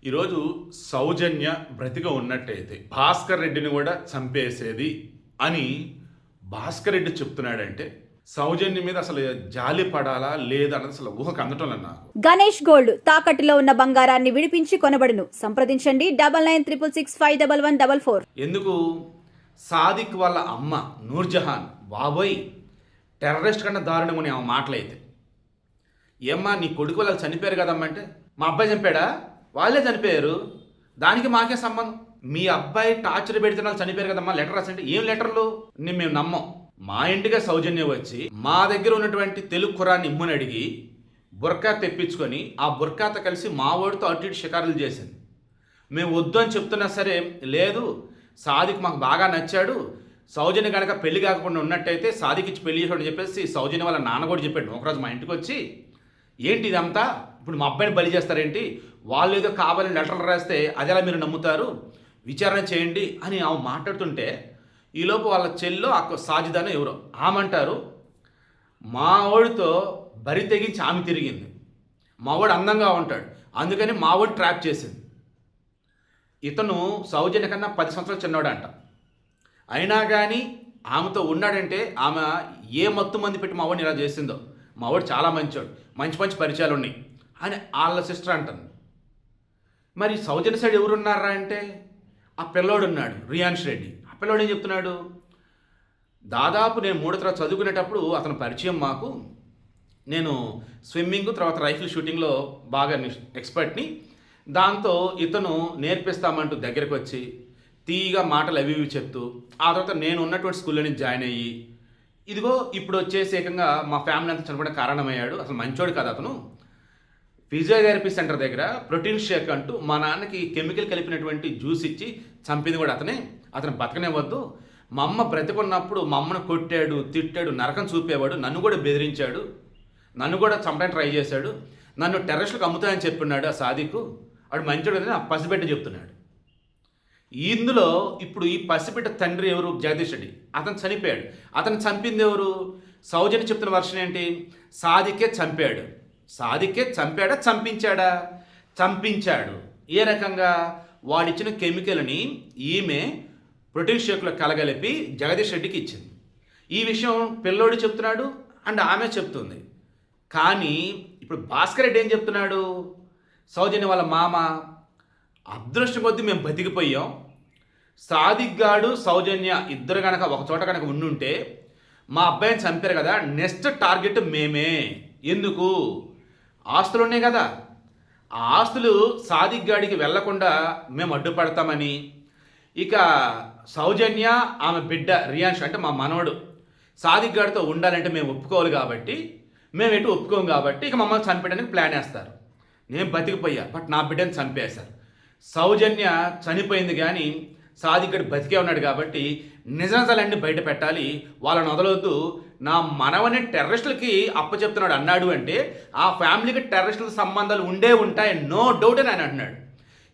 ఈరోజు సౌజన్య బ్రతిగా ఉన్నట్టయితే భాస్కర్ రెడ్డిని కూడా చంపేసేది అని భాస్కర్ రెడ్డి చెప్తున్నాడంటే సౌజన్య మీద అసలు జాలి పడాలా లేదన్నది అసలు ఊహకు అందటం నాకు. గణేష్ గోల్డ్ తాకట్టులో ఉన్న బంగారాన్ని విడిపించి కొనబడును. సంప్రదించండి 9966611144. ఎందుకు సాదిక్ వాళ్ళ అమ్మ నూర్జహాన్ బాబోయ్ టెర్రరిస్ట్ కన్నా దారుణం అని ఆమె మాటలైతే ఏమ్మా నీ కొడుకు వాళ్ళు చనిపోయారు కదమ్మా అంటే మా అబ్బాయి చంపాడా, వాళ్ళే చనిపోయారు, దానికి మాకే సంబంధం, మీ అబ్బాయి టార్చర్ పెడితే వాళ్ళు చనిపోయారు కదమ్మా లెటర్ రాసంటే ఏం లెటర్లు మేము నమ్మం. మా ఇంటిగా సౌజన్య వచ్చి మా దగ్గర ఉన్నటువంటి తెలుగు ఖురాన్ని ఇమ్మని అడిగి బుర్కా తెప్పించుకొని ఆ బుర్కాతో కలిసి మా వాడితో అటు ఇటు షికారులు చేసింది. మేము వద్దు అని చెప్తున్నా సరే లేదు సాదిక్ మాకు బాగా నచ్చాడు, సౌజన్య కనుక పెళ్లి కాకుండా ఉన్నట్టయితే సాదిక్ ఇచ్చి పెళ్లి చేసాడు అని చెప్పేసి సౌజన్య వాళ్ళ నాన్న కూడా చెప్పాడు. ఒకరోజు మా ఇంటికి వచ్చి ఏంటి ఇదంతా, ఇప్పుడు మా అబ్బాయిని బలి చేస్తారేంటి, వాళ్ళు ఏదో కావాలని లెటర్లు రాస్తే అది ఎలా మీరు నమ్ముతారు, విచారణ చేయండి అని ఆమె మాట్లాడుతుంటే ఈలోపు వాళ్ళ చెల్లో అక్క సాజిదానో ఎవరో ఆమంటారు మా వాడితో బరి తెగించి ఆమె తిరిగింది, మా వాడు అందంగా ఉంటాడు అందుకని మా వాడు ట్రాప్ చేసింది. ఇతను సౌజన్య కన్నా 10 సంవత్సరాలు చిన్నవాడు అంట, అయినా కానీ ఆమెతో ఉన్నాడంటే ఆమె ఏ మత్తు మంది పెట్టి మా వాడిని ఇలా చేసిందో, మా వాడు చాలా మంచివాడు, మంచి మంచి పరిచయాలు ఉన్నాయి అని వాళ్ళ సిస్టర్ అంటుంది. మరి సౌజన్య సైడ్ ఎవరున్నారా అంటే ఆ పిల్లోడు ఉన్నాడు రియాన్ష్ రెడ్డి. ఆ పిల్లోడు ఏం చెప్తున్నాడు, దాదాపు నేను 3వ తరగతి చదువుకునేటప్పుడు అతను పరిచయం మాకు, నేను స్విమ్మింగ్ తర్వాత రైఫిల్ షూటింగ్లో బాగా ఎక్స్పర్ట్ని, దాంతో ఇతను నేర్పిస్తామంటూ దగ్గరకు వచ్చి తీగా మాటలు అవి ఇవి చెప్తూ ఆ తర్వాత నేను ఉన్నటువంటి స్కూల్లో నుంచి జాయిన్ అయ్యి ఇదిగో ఇప్పుడు వచ్చేసి ఏకంగా మా ఫ్యామిలీ అంతా చనిపోవడానికి కారణమయ్యాడు, అసలు మంచోడు కాదు అతను, ఫిజియోథెరపీ సెంటర్ దగ్గర ప్రోటీన్ షేక్ అంటూ మా నాన్నకి కెమికల్ కలిపినటువంటి జ్యూస్ ఇచ్చి చంపింది కూడా అతనే, అతను బతకనివ్వద్దు, మా అమ్మ బ్రతికున్నప్పుడు మా అమ్మను కొట్టాడు తిట్టాడు నరకం చూపేవాడు, నన్ను కూడా బెదిరించాడు, నన్ను కూడా చంపడానికి ట్రై చేశాడు, నన్ను టెర్రరిస్టులకు అమ్ముతాయని చెప్పినాడు ఆ సాదికు, వాడు మంచోడు అని ఆ పసిబిడ్డ చెప్తున్నాడు. ఇందులో ఇప్పుడు ఈ పసిబిడ్డ తండ్రి ఎవరు, జగదీష్ రెడ్డి, అతను చనిపోయాడు, అతను చంపింది ఎవరు, సౌజన్య చెప్తున్న వర్షన్ ఏంటి, సాదికే చంపాడు, సాదికే చంపాడా చంపించాడా, చంపించాడు. ఏ రకంగా, వాడిచ్చిన కెమికల్ని ఈమె ప్రోటీన్ షేక్లో కలగలిపి జగదీష్ రెడ్డికి ఇచ్చింది. ఈ విషయం పిల్లోడు చెప్తున్నాడు అండ్ ఆమె చెప్తుంది. కానీ ఇప్పుడు భాస్కర్ రెడ్డి ఏం చెప్తున్నాడు, సౌజన్య వాళ్ళ మామ అదృష్టం కొద్దీ మేము బతికిపోయాం, సాదిక్ గాడు సౌజన్య ఇద్దరు కనుక ఒక చోట కనుక ఉండుంటే మా అబ్బాయిని చంపారు కదా, నెక్స్ట్ టార్గెట్ మేమే, ఎందుకు ఆస్తులు ఉన్నాయి కదా, ఆ ఆస్తులు సాదిక్ గాడికి వెళ్లకుండా మేము అడ్డుపడతామని, ఇక సౌజన్య ఆమె బిడ్డ రియాన్ష్ అంటే మా మనవడు సాదిక్ గాడితో ఉండాలంటే మేము ఒప్పుకోవాలి కాబట్టి మేము ఎటు ఒప్పుకోము కాబట్టి ఇక మమ్మల్ని చంపేయడానికి ప్లాన్ వేస్తారు. నేను బతికిపోయా బట్ నా బిడ్డని చంపేశారు, సౌజన్య చనిపోయింది కానీ సాదిక్ గడు బతికే ఉన్నాడు కాబట్టి నిజాలన్నీ బయట పెట్టాలి, వాళ్ళని వదలొద్దు, నా మనవని టెర్రరిస్టులకి అప్పచెప్తున్నాడు అన్నాడు అంటే ఆ ఫ్యామిలీకి టెర్రరిస్టులతో సంబంధాలు ఉండే ఉంటాయి నో డౌట్ అని ఆయన అంటున్నాడు.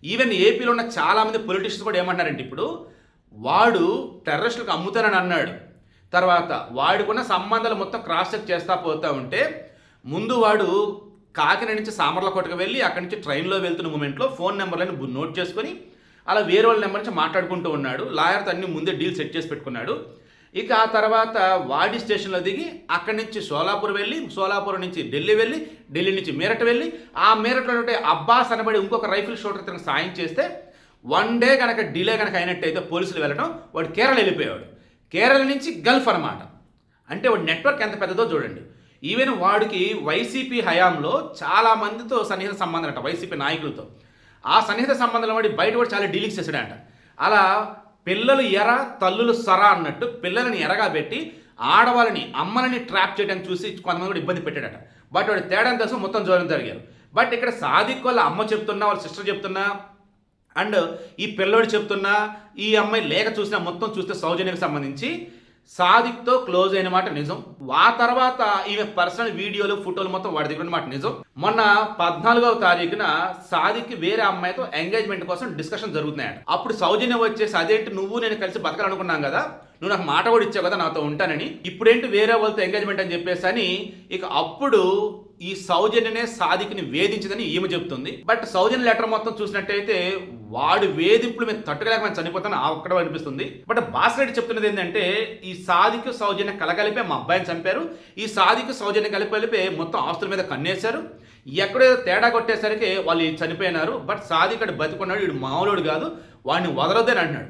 ఈవెన్ ఏపీలో ఉన్న చాలామంది పొలిటీషియన్స్ కూడా ఏమంటున్నారంటే ఇప్పుడు వాడు టెర్రరిస్టులకు అమ్ముతానని అన్నాడు, తర్వాత వాడుకున్న సంబంధాలు మొత్తం క్రాస్ చెక్ చేస్తా పోతూ ఉంటే ముందు వాడు కాకినాడ నుంచి సామర్లకోటకు వెళ్ళి అక్కడి నుంచి ట్రైన్లో వెళ్తున్న మూమెంట్లో ఫోన్ నెంబర్లను నోట్ చేసుకొని అలా వేరే వాళ్ళ నెంబర్ నుంచి మాట్లాడుకుంటూ ఉన్నాడు, లాయర్తో అన్ని ముందే డీల్ సెట్ చేసి పెట్టుకున్నాడు. ఇక ఆ తర్వాత వాడి స్టేషన్లో దిగి అక్కడి నుంచి సోలాపూర్ వెళ్ళి, సోలాపూర్ నుంచి ఢిల్లీ వెళ్ళి, ఢిల్లీ నుంచి మీరట్ వెళ్ళి, ఆ మీరట్లో ఉంటే అబ్బాస్ అనబడి ఇంకొక రైఫిల్ షూటర్ తనకు సాయం చేస్తే 1 డే కనుక డిలే కనుక అయినట్టయితే పోలీసులు వెళ్ళడం వాడు కేరళ వెళ్ళిపోయాడు, కేరళ నుంచి గల్ఫ్ అనమాట. అంటే వాడి నెట్వర్క్ ఎంత పెద్దదో చూడండి. ఈవెన్ వాడికి వైసీపీ హయాంలో చాలా మందితో సన్నిహిత సంబంధం అంట, వైసీపీ నాయకులతో, ఆ సన్నిహిత సంబంధంలో వాడి బయట కూడా చాలా డీలింగ్స్ చేశాడంట. అలా పిల్లలు ఎర తల్లులు సరా అన్నట్టు పిల్లలని ఎరగా పెట్టి ఆడవాళ్ళని అమ్మలని ట్రాప్ చేయడానికి చూసి కొంతమంది కూడా ఇబ్బంది పెట్టాడట. బట్ వాడు తేడా తెలుసు మొత్తం జోరం జరిగారు. బట్ ఇక్కడ సాదిక్ వాళ్ళ అమ్మ చెప్తున్నా, వాళ్ళ సిస్టర్ చెప్తున్నా అండ్ ఈ పిల్లోడు చెప్తున్నా, ఈ అమ్మాయి లేక చూసినా మొత్తం చూస్తే సౌజన్యకు సంబంధించి సాదిక్తో క్లోజ్ అయిన మాట నిజం. ఆ తర్వాత ఈమె పర్సనల్ వీడియోలు ఫోటోలు మొత్తం వాడి దగ్గర మాట నిజం. మొన్న 14వ తారీఖున సాదిక్కి వేరే అమ్మాయితో ఎంగేజ్మెంట్ కోసం డిస్కషన్ జరుగుతున్నాయట. అప్పుడు సౌజన్య వచ్చేసి అదేంటి నువ్వు నేను కలిసి బతకాలనుకున్నాం కదా, నువ్వు నాకు మాట కూడా ఇచ్చావు కదా నాతో ఉంటానని, ఇప్పుడేంటి వేరే వాళ్ళతో ఎంగేజ్మెంట్ అని చెప్పేసి అని ఇక అప్పుడు ఈ సౌజన్యనే సాదిక్ని వేధించిందని ఈమె చెప్తుంది. బట్ సౌజన్య లెటర్ మొత్తం చూసినట్టయితే వాడు వేధింపులు మీద తట్టుకోలేక మనం చనిపోతాను ఆ ఒక్కడ అనిపిస్తుంది. బట్ భాస్కర్ రెడ్డి చెప్తున్నది ఏంటంటే ఈ సాదిక్ సౌజన్య కలగలిపే మా అబ్బాయిని చంపారు, ఈ సాదిక్ సౌజన్య కలిపి మొత్తం ఆస్తుల మీద కన్నేశారు, ఎక్కడో తేడా కొట్టేసరికి వాళ్ళు చనిపోయినారు. బట్ సాదిక్ బతికున్నాడు, వీడు మామూలుడు కాదు, వాడిని వదలొద్దని అంటున్నాడు.